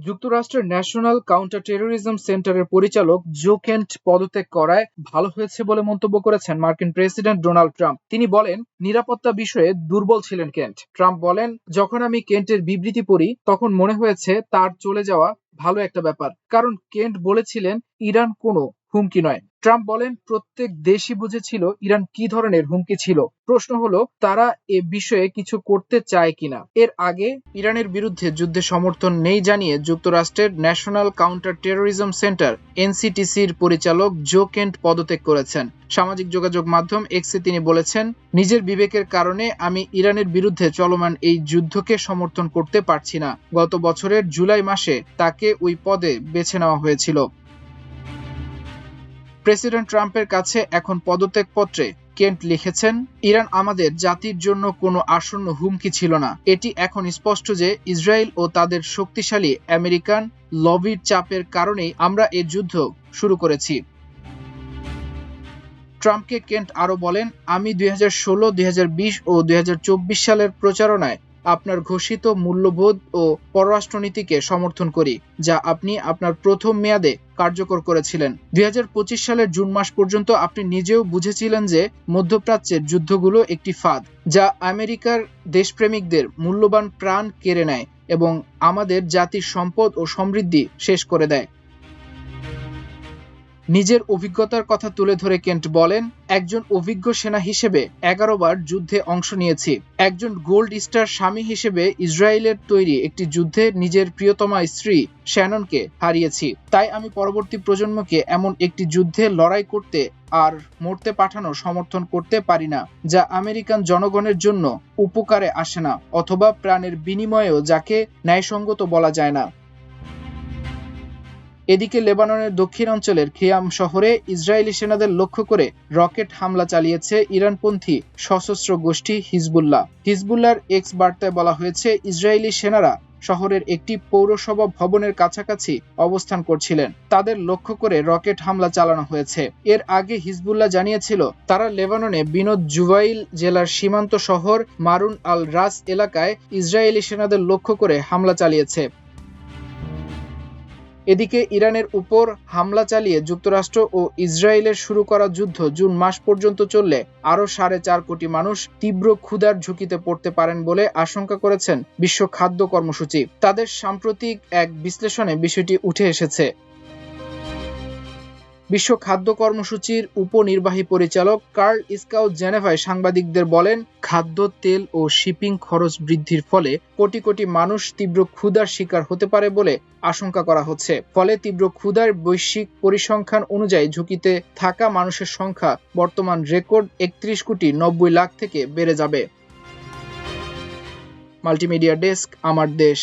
যুক্তরাষ্ট্রের national counter terrorism সেন্টারের পরিচালক জো কেন্ট পদত্যাগ করায় ভালো হয়েছে বলে মন্তব্য করেছেন মার্কিন প্রেসিডেন্ট ডোনাল্ড ট্রাম্প। তিনি বলেন, নিরাপত্তা বিষয়ে দুর্বল ছিলেন কেন্ট। ট্রাম্প বলেন, যখন আমি কেন্টের বিবৃতি পড়ি তখন মনে হয়েছে তার চলে যাওয়া ভালো একটা ব্যাপার, কারণ কেন্ট বলেছিলেন ইরান কোনো হুমকি নয়। ট্রাম্প বলেন, প্রত্যেক দেশই বুঝেছিল ইরান কি ধরনের হুমকি ছিল। প্রশ্ন হলো তারা এ বিষয়ে কিছু করতে চায় কিনা। এর আগে ইরানের বিরুদ্ধে যুদ্ধে সমর্থন নেই জানিয়ে যুক্তরাষ্ট্রের ন্যাশনাল কাউন্টার টেরোরিজম সেন্টার এনসিটিসির পরিচালক জো কেন্ট পদত্যাগ করেছেন। সামাজিক যোগাযোগ মাধ্যম এক্সে তিনি বলেছেন, নিজের বিবেকের কারণে আমি ইরানের বিরুদ্ধে চলমান এই যুদ্ধকে সমর্থন করতে পারছি না। গত বছরের জুলাই মাসে তাকে ওই পদে বেছে নেওয়া হয়েছিল। প্রেসিডেন্ট ট্রাম্পের কাছে এখন পদত্যাগপত্রে কেন্ট লিখেছেন, ইরান আমাদের জাতির জন্য কোনো আসন্ন হুমকি ছিল না। এটি এখন স্পষ্ট যে ইসরায়েল ও তাদের শক্তিশালী আমেরিকান লবির চাপের কারণেই আমরা এই যুদ্ধ শুরু করেছি। ট্রাম্পকে কেন্ট আরও বলেন, আমি 2016, 2020 ও 2024 সালের প্রচারণায় আপনার ঘোষিত মূল্যবোধ ও পররাষ্ট্রনীতিকে সমর্থন করি, যা আপনি আপনার প্রথম মেয়াদে কার্যকর করেছিলেন। 2025 সালের জুন মাস পর্যন্ত আপনি নিজেও বুঝেছিলেন যে মধ্যপ্রাচ্যের যুদ্ধগুলো একটি ফাঁদ, যা আমেরিকার দেশপ্রেমিকদের মূল্যবান প্রাণ কেড়ে নেয় এবং আমাদের জাতির সম্পদ ও সমৃদ্ধি শেষ করে দেয়। নিজের অভিজ্ঞতার কথা তুলে ধরে কেন্ট বলেন, একজন অভিজ্ঞ সেনা হিসেবে 11 বার যুদ্ধে অংশ নিয়েছি। একজন গোল্ড স্টার স্বামী হিসেবে ইসরায়েলের তৈরি একটি যুদ্ধে নিজের প্রিয়তমা স্ত্রী শ্যাননকে হারিয়েছি। তাই আমি পরবর্তী প্রজন্মকে এমন একটি যুদ্ধে লড়াই করতে আর মরতে পাঠানো সমর্থন করতে পারি না, যা আমেরিকান জনগণের জন্য উপকারে আসে না অথবা প্রাণের বিনিময়েও যাকে ন্যায়সঙ্গত বলা যায় না। এদিকে লেবাননের দক্ষিণাঞ্চলের খিয়াম শহরে ইসরায়েলি সেনাদের লক্ষ্য করে রকেট হামলা চালিয়েছে ইরানপন্থী সশস্ত্র গোষ্ঠী হিজবুল্লাহ। হিজবুল্লাহর এক্স বার্তায় বলা হয়েছে, ইসরায়েলি সেনারা শহরের একটি পৌরসভা ভবনের কাছাকাছি অবস্থান করছিলেন। তাদের লক্ষ্য করে রকেট হামলা চালানো হয়েছে। এর আগে হিজবুল্লাহ জানিয়েছিল, তারা লেবাননে বিনোদ জুবাইল জেলার সীমান্ত শহর মারুন আল রাস এলাকায় ইসরায়েলি সেনাদের লক্ষ্য করে হামলা চালিয়েছে। এদিকে ইরানের উপর হামলা চালিয়ে যুক্তরাষ্ট্র ও ইসরায়েলের শুরু করা যুদ্ধ জুন মাস পর্যন্ত চললে আরও 4.5 কোটি মানুষ তীব্র ক্ষুধার ঝুঁকিতে পড়তে পারেন বলে আশঙ্কা করেছেন বিশ্ব খাদ্য কর্মসূচি। তাদের সাম্প্রতিক এক বিশ্লেষণে বিষয়টি উঠে এসেছে। বিশ্ব খাদ্য কর্মসূচির উপনির্বাহী পরিচালক কার্ল ইস্কাউ জেনেভায় সাংবাদিকদের বলেন, খাদ্য, তেল ও শিপিং খরচ বৃদ্ধির ফলে কোটি কোটি মানুষ তীব্র ক্ষুধার শিকার হতে পারে বলে আশঙ্কা করা হচ্ছে। ফলে তীব্র ক্ষুধার বৈশ্বিক পরিসংখ্যান অনুযায়ী ঝুঁকিতে থাকা মানুষের সংখ্যা বর্তমান রেকর্ড 31 কোটি 90 লাখ থেকে বেড়ে যাবে। মাল্টিমিডিয়া ডেস্ক, আমার দেশ।